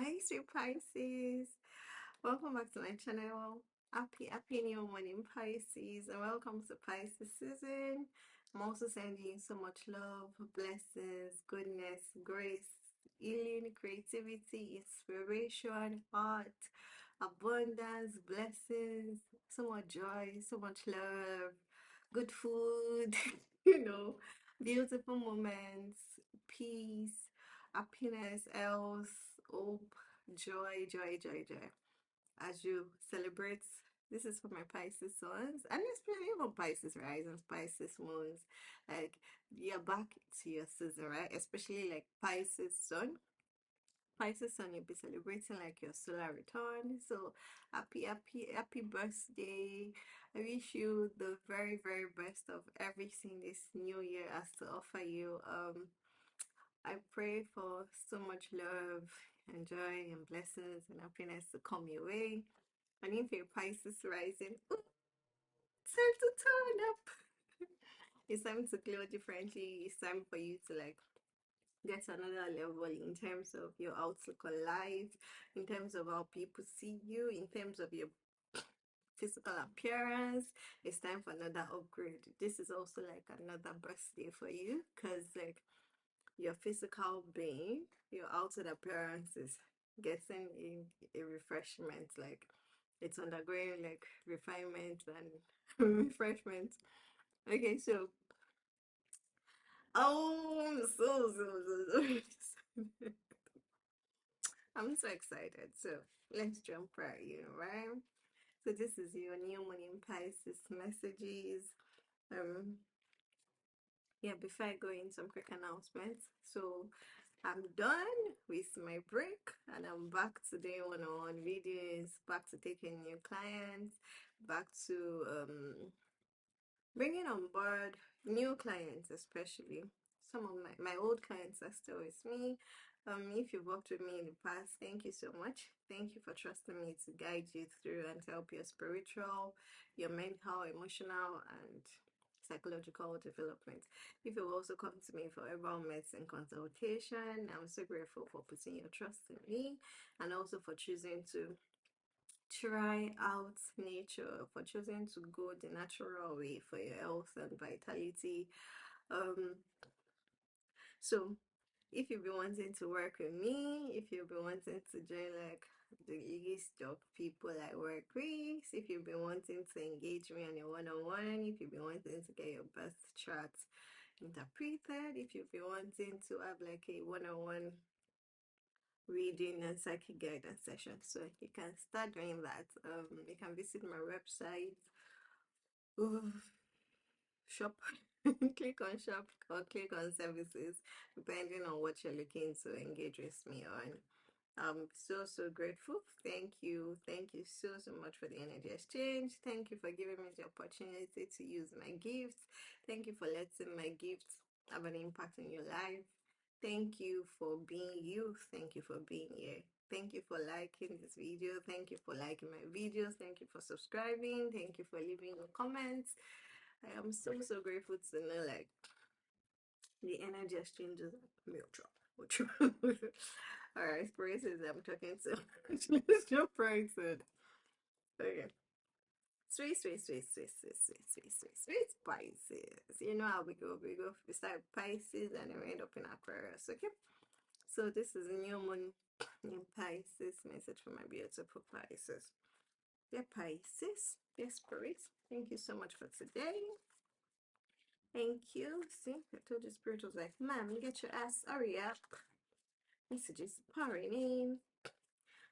Hi, sweet Pisces. Welcome back to my channel. Happy new morning, Pisces, and welcome to Pisces season. I'm also sending you so much love, blessings, goodness, grace, healing, creativity, inspiration, heart, abundance, blessings, so much joy, so much love, good food, you know, beautiful moments, peace, happiness, health, hope, joy. As you celebrate, this is for my Pisces sons, and especially for Pisces rising, Pisces moons. Like, you're back to your season, right? Especially like Pisces sun. Pisces sun, you'll be celebrating like your solar return. So happy birthday. I wish you the very best of everything this new year has to offer you. I pray for so much love and joy and blessings and happiness to come your way. And if you're Pisces rising, ooh, it's time to turn up. It's time to glow differently. It's time for you to like get to another level in terms of your outlook on life, in terms of how people see you, in terms of your physical appearance. It's time for another upgrade. This is also like another birthday for you because like your physical being, your outer appearance is getting a refreshment, like it's undergoing like refinement and refreshment. Okay, so so I'm so excited. So let's jump right in, right? So this is your new morning Pisces messages. Um, yeah, before I go in, some quick announcements. So I'm done with my break and I'm back to doing one-on-one videos, back to taking new clients, back to bringing on board new clients, especially some of my old clients are still with me. If you've worked with me in the past, thank you so much. Thank you for trusting me to guide you through and to help your spiritual, your mental, emotional, and psychological development. If you also come to me for herbal medicine consultation, I'm so grateful for putting your trust in me and also for choosing to try out nature, for choosing to go the natural way for your health and vitality. um so if you've been wanting to work with me, if you've been wanting to join like the list of people I work with, if you've been wanting to engage me on your one-on-one, if you've been wanting to get your birth chart interpreted, if you've been wanting to have like a one-on-one reading and psychic guidance session, so you can start doing that. You can visit my website. Ooh, shop. Click on shop or click on services depending on what you're looking to engage with me on. I'm so grateful. Thank you so much for the energy exchange. Thank you for giving me the opportunity to use my gifts. Thank you for letting my gifts have an impact in your life. Thank you for being you. Thank you for being here. Thank you for liking this video. Thank you for liking my videos. Thank you for subscribing. Thank you for leaving your comments. I am so grateful to know like the energy exchanges are mutual. All right, Spirit, I'm talking to. Let's jump right in. Okay. Sweet Pisces. You know how we go. We start Pisces and then we end up in Aquarius. Okay. So this is a new moon in Pisces. Message for my beautiful Pisces. Dear Pisces, dear Spirit, thank you so much for today. Thank you. See, I told you Spirit was like, "Ma'am, get your ass, hurry up." Messages pouring in.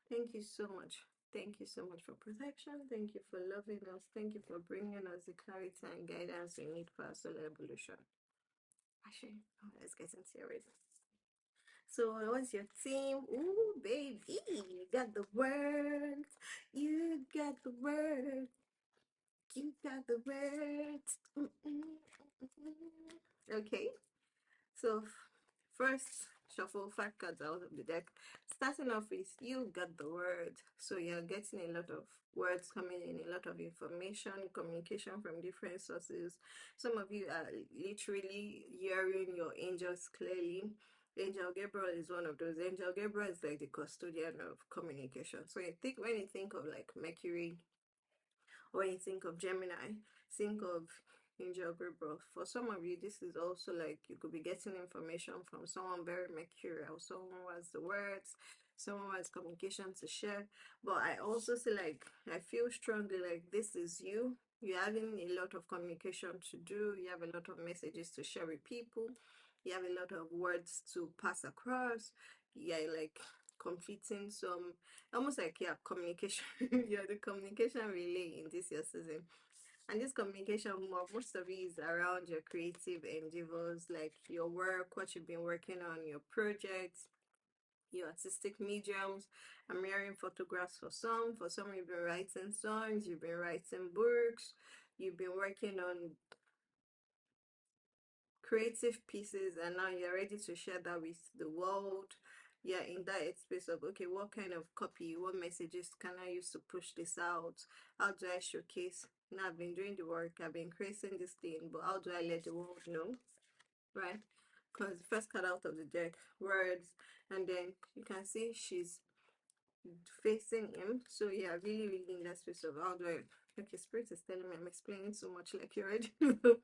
Thank you so much. Thank you so much for protection. Thank you for loving us. Thank you for bringing us the clarity and guidance we need for our solar evolution. Actually, let's get into it. So, what's your theme? Ooh, baby, you got the words. You got the words. You got the words. Okay. So first, shuffle 5 cards out of the deck. Starting off with you got the word. So you're getting a lot of words coming in, a lot of information, communication from different sources. Some of you are literally hearing your angels clearly. Angel Gabriel is one of those. Angel Gabriel is like the custodian of communication. So I think when you think of like Mercury, when you think of Gemini, think of Angel Gabriel. For some of you, this is also like you could be getting information from someone very mercurial, someone who has the words, someone who has communication to share. But I also see like I feel strongly like this is you. You're having a lot of communication to do, you have a lot of messages to share with people, you have a lot of words to pass across. Yeah, like completing some almost like yeah communication you're the communication relay in this year season, and this communication most of it is around your creative endeavors, like your work, what you've been working on, your projects, your artistic mediums. I'm hearing photographs for some you've been writing songs, you've been writing books, you've been working on creative pieces, and now you're ready to share that with the world. Yeah, in that space of okay, what kind of copy, what messages can I use to push this out? How do I showcase? Now I've been doing the work, I've been creating this thing, but how do I let the world know? Right? Because first card out of the deck, words, and then you can see she's facing him. So yeah, really, really in that space of how do I okay, spirit is telling me I'm explaining so much like you already know.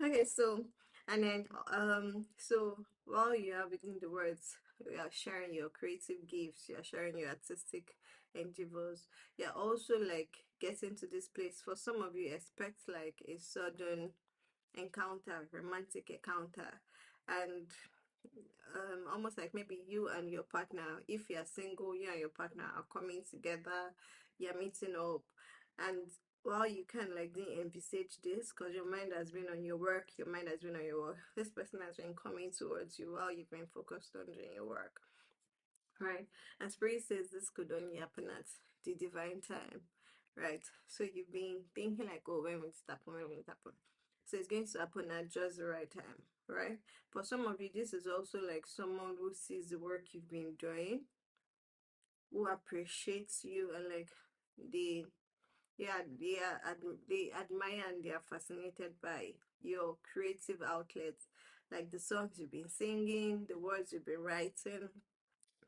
Okay, so and then so while you are within the words, you are sharing your creative gifts, you are sharing your artistic endeavors, you're also like getting to this place. For some of you, expect like a sudden encounter, romantic encounter, and almost like maybe you and your partner, if you're single, you and your partner are coming together, you're meeting up, and while you can like didn't envisage this because your mind has been on your work, your mind has been on your work, this person has been coming towards you while you've been focused on doing your work, right? And spirit says this could only happen at the divine time, right? So you've been thinking like, oh, when will it happen, when will it happen? So it's going to happen at just the right time, right? For some of you, this is also like someone who sees the work you've been doing, who appreciates you, and like they yeah they admire and they are fascinated by your creative outlets, like the songs you've been singing, the words you've been writing,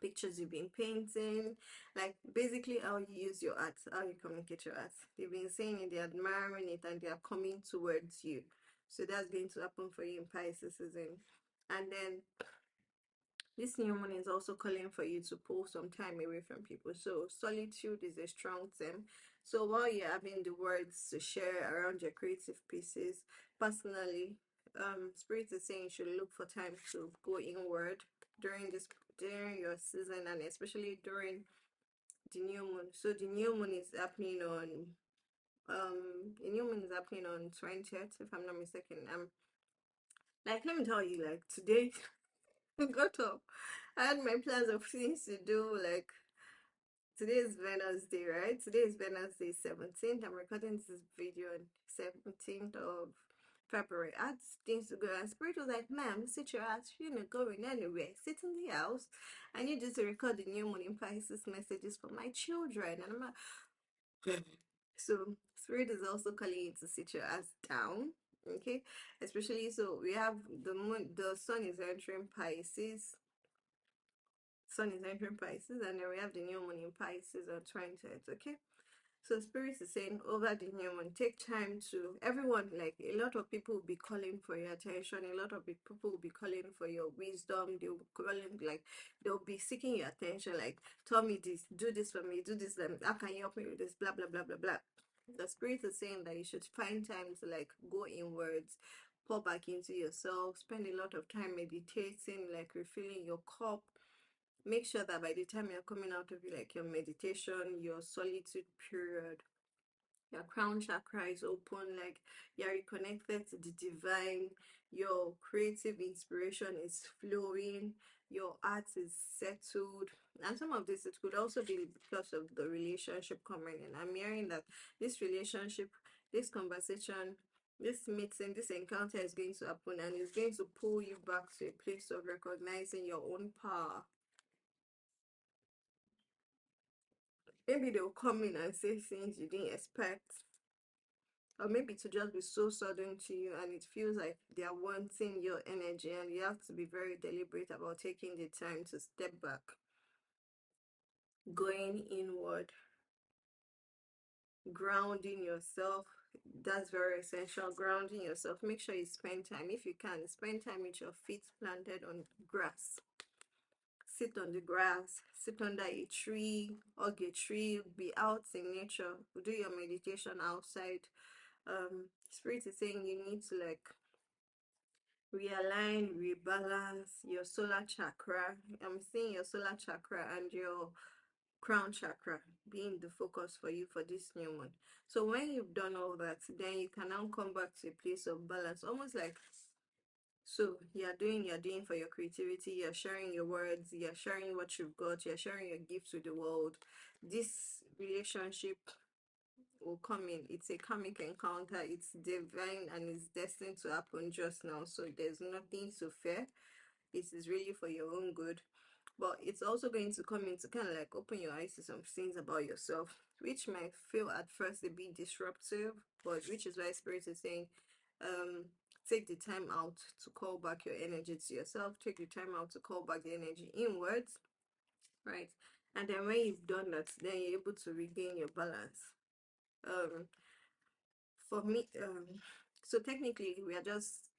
pictures you've been painting, like basically how you use your art, how you communicate your art. They've been saying it, they're admiring it, and they are coming towards you. So that's going to happen for you in Pisces season. And then this new moon is also calling for you to pull some time away from people. So solitude is a strong theme. So while you're having the words to share around your creative pieces, personally, Spirit is saying you should look for time to go inward during this during your season, and especially during the new moon. So the new moon is happening on the new moon is happening on 20th, if I'm not mistaken. Like let me tell you, like today I got up. I had my plans of things to do. Like today is Wednesday, right? Today is Wednesday 17th. I'm recording this video on 17th of February. I had things to go, and Spirit was like, "Ma'am, sit your ass. You're not going anywhere. Sit in the house. I need you to record the new morning Pisces messages for my children." And I'm like, so Spirit is also calling you to sit your ass down. Okay, especially so we have the moon, the sun is entering Pisces. Sun is entering Pisces, and then we have the new moon in Pisces on 20th. Okay, so Spirit is saying over the new moon, take time to everyone. Like a lot of people will be calling for your attention. A lot of people will be calling for your wisdom. They'll be calling like they'll be seeking your attention. Like tell me this, do this for me, do this. How can you help me with this? Blah blah blah blah blah. The Spirit is saying that you should find time to like go inwards, pour back into yourself, spend a lot of time meditating, like refilling your cup. Make sure that by the time you're coming out of like your meditation, your solitude period, your crown chakra is open, like you're reconnected to the divine, your creative inspiration is flowing, your art is settled. And some of this, it could also be because of the relationship coming in. I'm hearing that this relationship, this conversation, this meeting, this encounter is going to happen, and it's going to pull you back to a place of recognizing your own power. Maybe they'll come in and say things you didn't expect. or maybe to just be so sudden to you, and it feels like they are wanting your energy, and you have to be very deliberate about taking the time to step back, going inward, grounding yourself. That's very essential. Grounding yourself, make sure you spend time, if you can, spend time with your feet planted on grass. Sit on the grass, sit under a tree, hug a tree, be out in nature, do your meditation outside. Spirit is saying you need to like realign, rebalance your solar chakra. I'm seeing your solar chakra and your crown chakra being the focus for you for this new month. So when you've done all that, then you can now come back to a place of balance, almost like, so you're doing for your creativity, you're sharing your words, you're sharing what you've got, you're sharing your gifts to the world. This relationship will come in. It's a karmic encounter, it's divine, and it's destined to happen just now. So there's nothing to fear. It is really for your own good. But it's also going to come in to kind of like open your eyes to some things about yourself, which might feel at first a bit disruptive, but which is why Spirit is saying, um, take the time out to call back your energy to yourself, take the time out to call back the energy inwards, right? And then when you've done that, then you're able to regain your balance. For me, so technically we are just,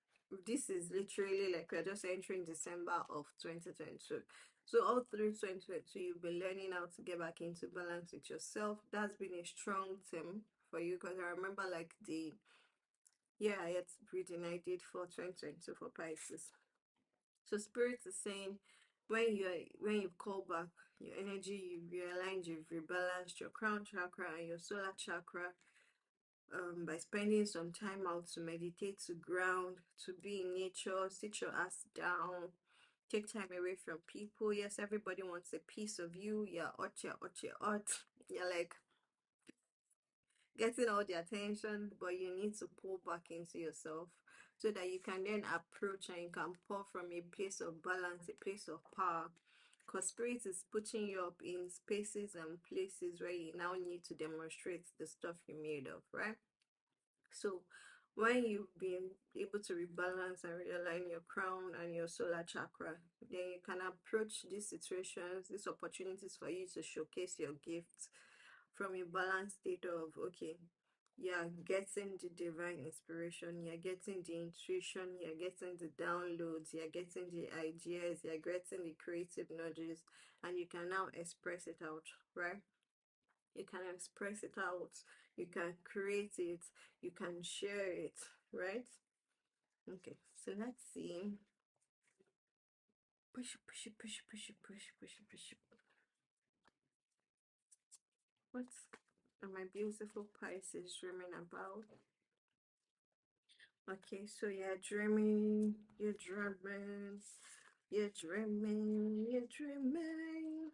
this is literally like we're just entering December of 2022. So all through 2022 you've been learning how to get back into balance with yourself. That's been a strong theme for you, because I remember like the year I had reading I did for 2022 for Pisces. So Spirit is saying, when you've called back your energy, you've realigned, you've rebalanced your crown chakra and your solar chakra, by spending some time out to meditate, to ground, to be in nature, sit your ass down, take time away from people. Yes, everybody wants a piece of you. You're hot, you're hot, you're hot. You're like getting all the attention, but you need to pull back into yourself so that you can then approach and you can pour from a place of balance, a place of power. Because Spirit is putting you up in spaces and places where you now need to demonstrate the stuff you're made of, right? So when you've been able to rebalance and realign your crown and your solar chakra, then you can approach these situations, these opportunities for you to showcase your gifts from a balanced state of, okay, you're getting the divine inspiration, you're getting the intuition, you're getting the downloads, you're getting the ideas, you're getting the creative nudges, and you can now express it out, right? You can express it out, you can create it, you can share it, right? Okay, so let's see. Push, push, push, push, push, push, push. What are my beautiful Pisces dreaming about? Okay, so you're dreaming, you're dreaming, you're dreaming, you're dreaming.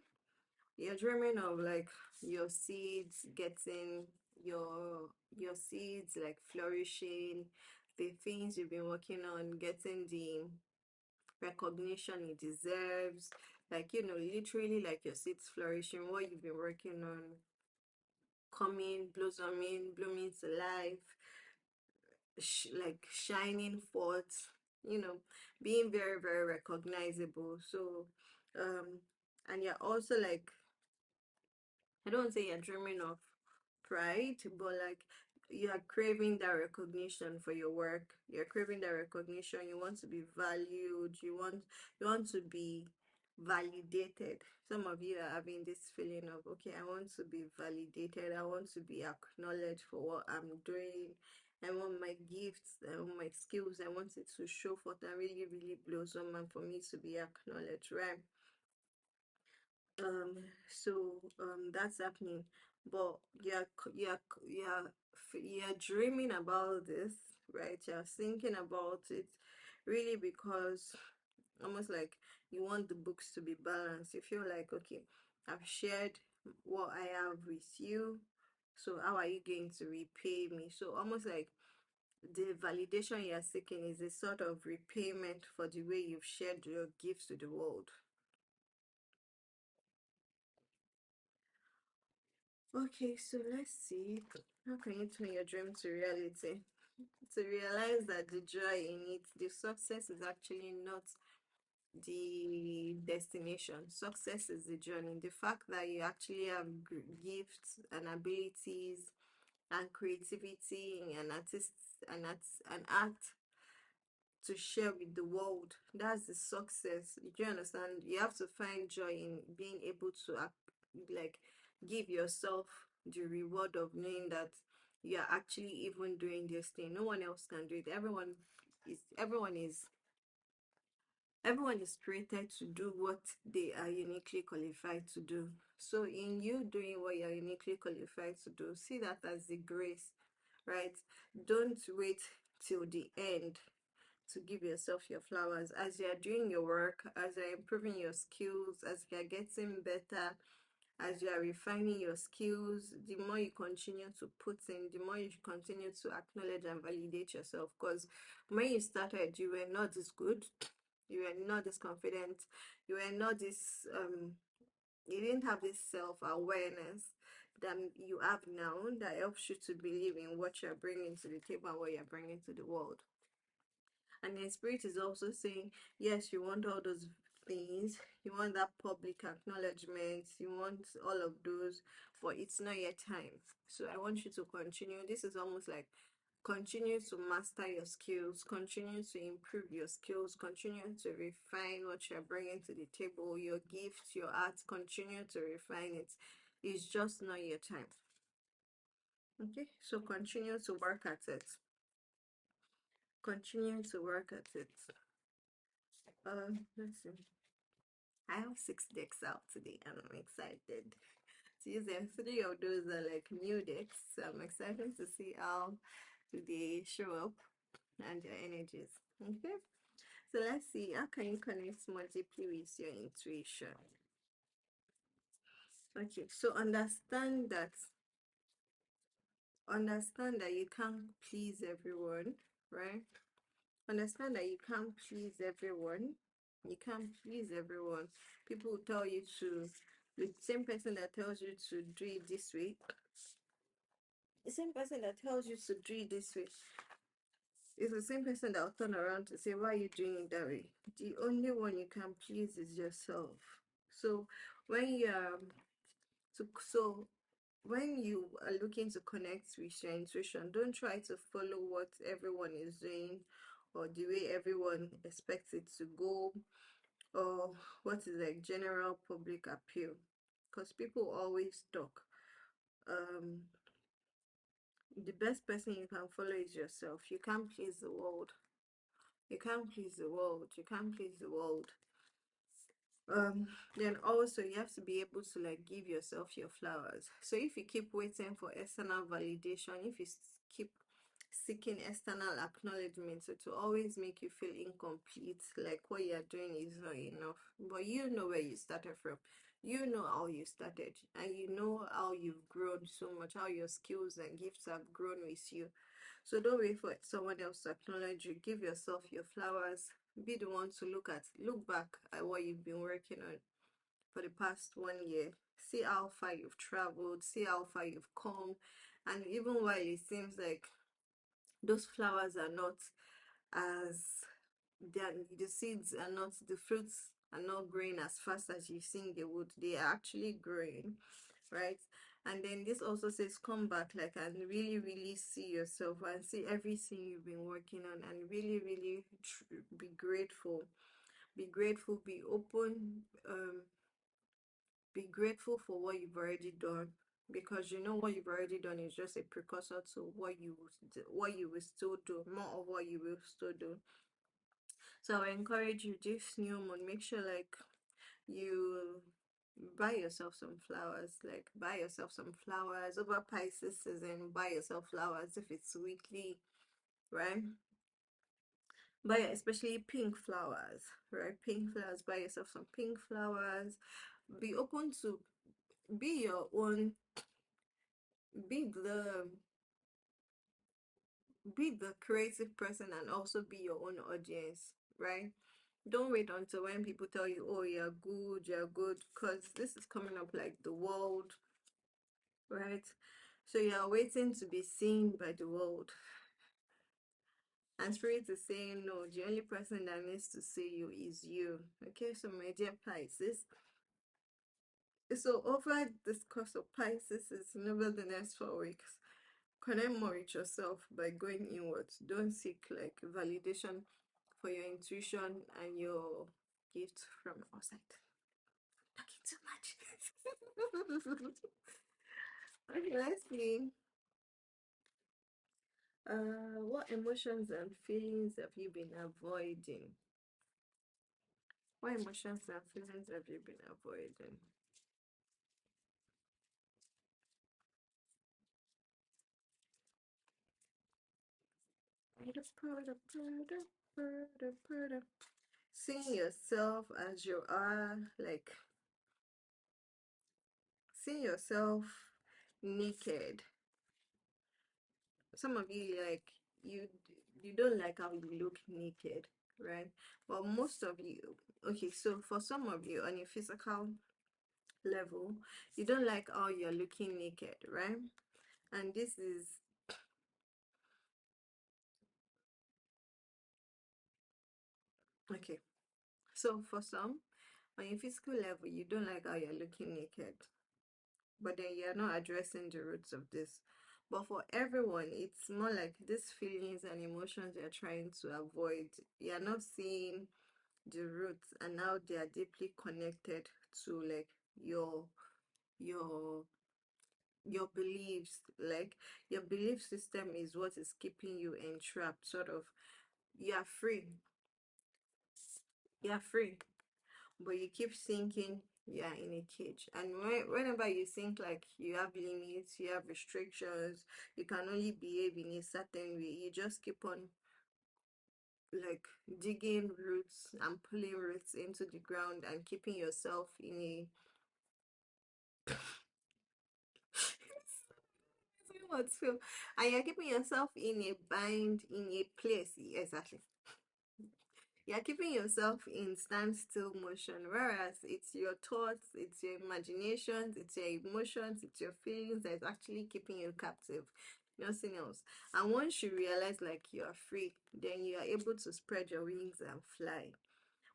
You're dreaming of like your seeds getting, your seeds like flourishing, the things you've been working on getting the recognition it deserves, like, you know, literally like your seeds flourishing, what you've been working on coming, blossoming, blooming to life, like shining forth, you know, being very, very recognizable. So and you're also like, I don't say you're dreaming of pride, but like you are craving that recognition for your work. You're craving that recognition. You want to be valued. You want to be validated. Some of you are having this feeling of, okay, I want to be validated. I want to be acknowledged for what I'm doing. I want my gifts, I want my skills, I want it to show forth and really, really blossom, and for me to be acknowledged, right? um that's happening, but you're dreaming about this, right? You're thinking about it really because almost like you want the books to be balanced. You feel like, okay, I've shared what I have with you, so how are you going to repay me? So almost like the validation you're seeking is a sort of repayment for the way you've shared your gifts to the world. Okay, so let's see. How can you turn your dream to reality? To realize that the joy in it, the success is actually not the destination. Success is the journey. The fact that you actually have gifts and abilities and creativity and an art to share with the world. That's the success. Do you understand? You have to find joy in being able to like give yourself the reward of knowing that you're actually even doing this thing. No one else can do it. Everyone is created to do what they are uniquely qualified to do. So in you doing what you're uniquely qualified to do, see that as the grace, right? Don't wait till the end to give yourself your flowers. As you're doing your work, as you're improving your skills, as you're getting better, as you are refining your skills, the more you continue to put in, the more you continue to acknowledge and validate yourself. Because when you started, you were not this good, you were not this confident, you were not this you didn't have this self-awareness that you have now, that helps you to believe in what you're bringing to the table and what you're bringing to the world. And the spirit is also saying, yes, you want all those things, you want that public acknowledgement, you want all of those, but it's not yet time. So I want you to continue. This is almost like continue to master your skills, continue to improve your skills, continue to refine what you're bringing to the table, your gifts, your art, continue to refine it. It's just not your time. Okay, so continue to work at it. Continue to work at it. Let's see. I have 6 decks out today and I'm excited to use them. 3 of those are like new decks, so I'm excited to see how they show up and their energies. Okay, so let's see, how can you connect more deeply with your intuition? Okay, so understand that you can't please everyone, right? Understand that you can't please everyone. You can't please everyone. People will tell you to, the same person that tells you to do it this way, the same person that tells you to do it this way is the same person that will turn around to say, why are you doing it that way? The only one you can please is yourself. So when you're so when you are looking to connect with your intuition, don't try to follow what everyone is doing or the way everyone expects it to go, or what is like general public appeal, because people always talk. um the best person you can follow is yourself. You can't please the world. You can't please the world. You can't please the world. Then also you have to be able to like give yourself your flowers. So if you keep waiting for external validation, if you keep seeking external acknowledgement, so to always make you feel incomplete, like what you're doing is not enough. But you know where you started from, you know how you started, and you know how you've grown so much, how your skills and gifts have grown with you. So don't wait for someone else to acknowledge you. Give yourself your flowers. Be the one to look back at what you've been working on for the past 1 year. See how far you've traveled, see how far you've come. And even while it seems like those flowers are not as the seeds are not, the fruits are not growing as fast as you think they would, they are actually growing, right? And then this also says come back, like, and really really see yourself and see everything you've been working on, and really really be grateful. Be grateful, be open, be grateful for what you've already done, because you know what you've already done is just a precursor to what you will still do, more of what you will still do. So I encourage you this new moon, make sure like you buy yourself some flowers, like buy yourself some flowers over Pisces season. Buy yourself flowers if it's weekly, right? Buy especially pink flowers, right? Pink flowers. Buy yourself some pink flowers. Be open to be your own, be the be the creative person and also be your own audience, right? Don't wait until when people tell you, oh, you're good, because this is coming up like the world right? So you're waiting to be seen by the world. And spirit is saying, no, the only person that needs to see you is you. Okay, so my dear Pisces. So over this course of Pisces is over the next 4 weeks. Connect more with yourself by going inwards. Don't seek like validation for your intuition and your gift from outside. Talking too much. Okay, let's see. What emotions and feelings have you been avoiding? What emotions and feelings have you been avoiding? Seeing yourself as you are, like seeing yourself naked. Some of you like you you don't like how you look naked, right? But most of you, okay, so for some of you on a physical level, you don't like how you're looking naked, right? And this is okay. So for some, on a physical level, you don't like how you're looking naked, but then you're not addressing the roots of this. But for everyone, it's more like these feelings and emotions you're trying to avoid. You're not seeing the roots and how they are deeply connected to like your your your beliefs. Like your belief system is what is keeping you entrapped, sort of. You're free, you're free, but you keep thinking you're in a cage. And whenever you think like you have limits, you have restrictions, you can only behave in a certain way, you just keep on like digging roots and pulling roots into the ground and keeping yourself in a so and you're keeping yourself in a bind, in a place. Exactly, you're keeping yourself in standstill motion, whereas it's your thoughts, it's your imaginations, it's your emotions, it's your feelings that's actually keeping you captive, nothing else. And once you realize like you're free, then you are able to spread your wings and fly.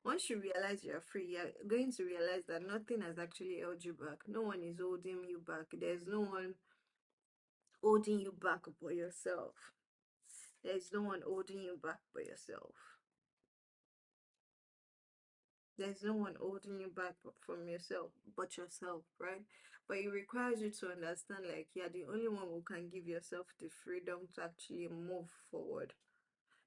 Once you realize you're free, you're going to realize that nothing has actually held you back. No one is holding you back. There's no one holding you back but yourself. There's no one holding you back but yourself. There's no one holding you back from yourself but yourself, right? But it requires you to understand like you're the only one who can give yourself the freedom to actually move forward.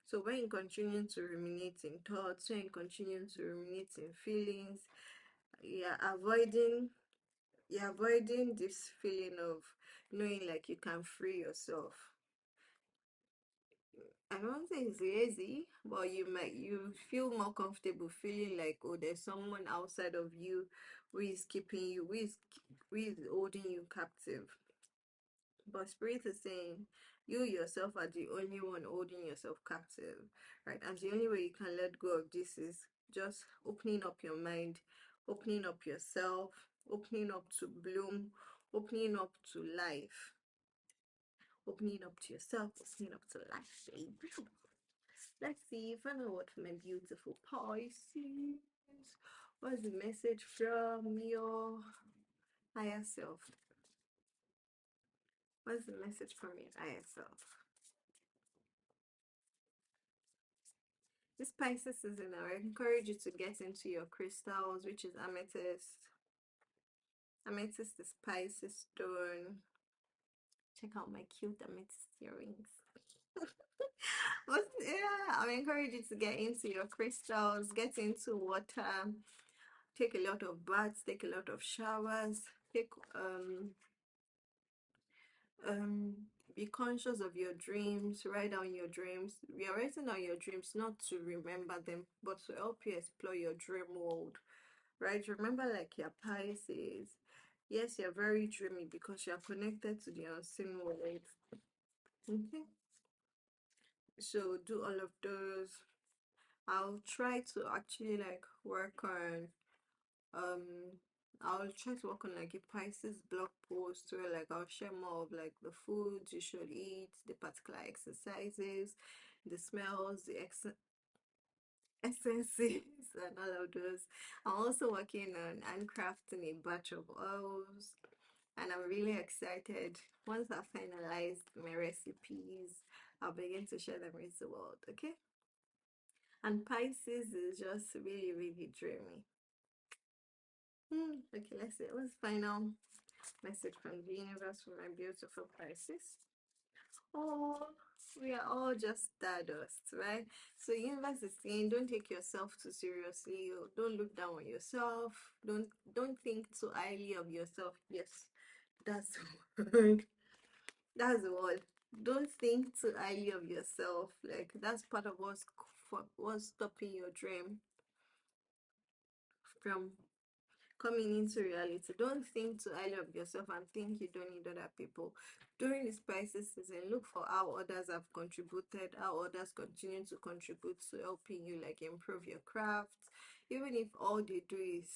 So when you continue to ruminate in thoughts, when you continue to ruminate in feelings, you're avoiding you're avoiding this feeling of knowing like you can free yourself. I don't think it's lazy, but you feel more comfortable feeling like, oh, there's someone outside of you who is keeping you, who is holding you captive. But spirit is saying you yourself are the only one holding yourself captive, right? And the only way you can let go of this is just opening up your mind, opening up yourself, opening up to bloom, opening up to life, opening up to yourself, opening up to life, baby. Let's see if I know what my beautiful Pisces. What's the message from your higher self? What's the message from your higher self? This Pisces season, I encourage you to get into your crystals, which is amethyst. Amethyst is Pisces stone. Check out my cute amethyst earrings. Yeah, I encourage you to get into your crystals, get into water, take a lot of baths, take a lot of showers, take um be conscious of your dreams, write down your dreams. We are writing down your dreams not to remember them, but to help you explore your dream world, right? Remember, like your Pisces, yes, you're very dreamy because you're connected to the unseen world. Okay, so do all of those. I'll try to actually like work on um I'll try to work on like a Pisces blog post where like I'll share more of like the foods you should eat, the particular exercises, the smells, the essences, and all of those. I'm also working on handcrafting a batch of oils, and I'm really excited. Once I finalize my recipes, I'll begin to share them with the world. Okay. And Pisces is just really, really dreamy. Okay, let's see. What's the final message from the universe for my beautiful Pisces? Oh, we are all just stardust, right? So universe is saying, don't take yourself too seriously. Don't look down on yourself. Don't think too highly of yourself. Yes, that's the word. That's the word. Don't think too highly of yourself. Like that's part of what's stopping your dream from coming into reality. Don't think too highly of yourself and think you don't need other people. During this crisis season, look for how others have contributed, how others continue to contribute to helping you like improve your craft. Even if all they do is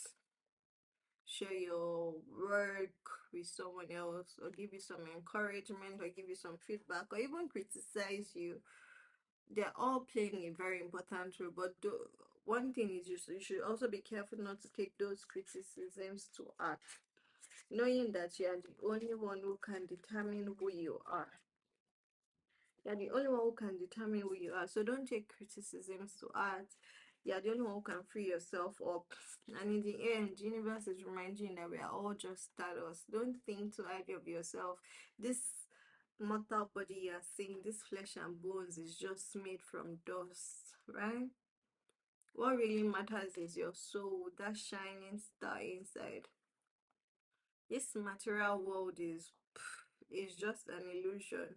share your work with someone else or give you some encouragement or give you some feedback or even criticize you, they're all playing a very important role. But one thing is you should also be careful not to take those criticisms to heart, knowing that you are the only one who can determine who you are. You're the only one who can determine who you are. So don't take criticisms to heart. You're the only one who can free yourself up. And in the end, the universe is reminding you that we are all just stardust. Don't think too highly of yourself. This mortal body you're seeing, this flesh and bones, is just made from dust, right? What really matters is your soul, that shining star inside. This material world is just an illusion.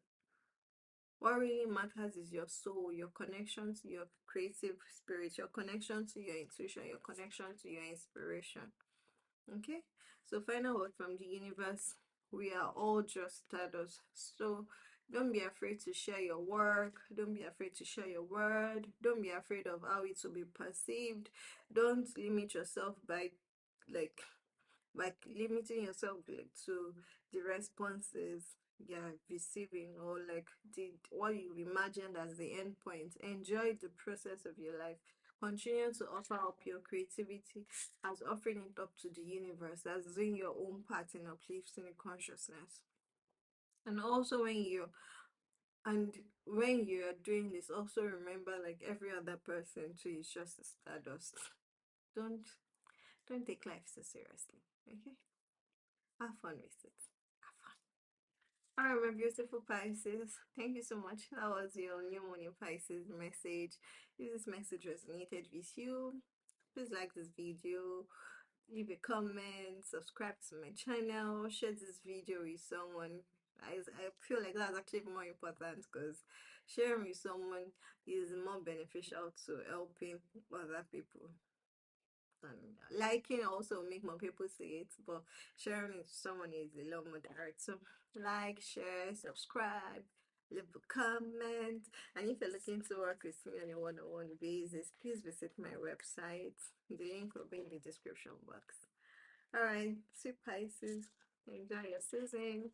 What really matters is your soul, your connection to your creative spirit, your connection to your intuition, your connection to your inspiration. Okay, so final word from the universe: we are all just stardust. So don't be afraid to share your work, don't be afraid to share your word, don't be afraid of how it will be perceived. Don't limit yourself like by limiting yourself like to the responses you're receiving, or like the what you imagined as the end point. Enjoy the process of your life. Continue to offer up your creativity as offering it up to the universe, as doing your own part in uplifting the consciousness. And also and when you're doing this, also remember like every other person too is just a stardust. don't don't take life so seriously. Okay, have fun with it. Have fun. All right, my beautiful Pisces. Thank you so much. That was your new morning Pisces message. If this message resonated with you, please like this video, leave a comment, subscribe to my channel, share this video with someone. I feel like that's actually more important because sharing with someone is more beneficial to helping other people. And liking also make more people see it, but sharing it to someone is a lot more direct. So like, share, subscribe, leave a comment, and if you're looking to work with me on a one-on-one basis, please visit my website. The link will be in the description box. All right, sweet Pisces, enjoy your season.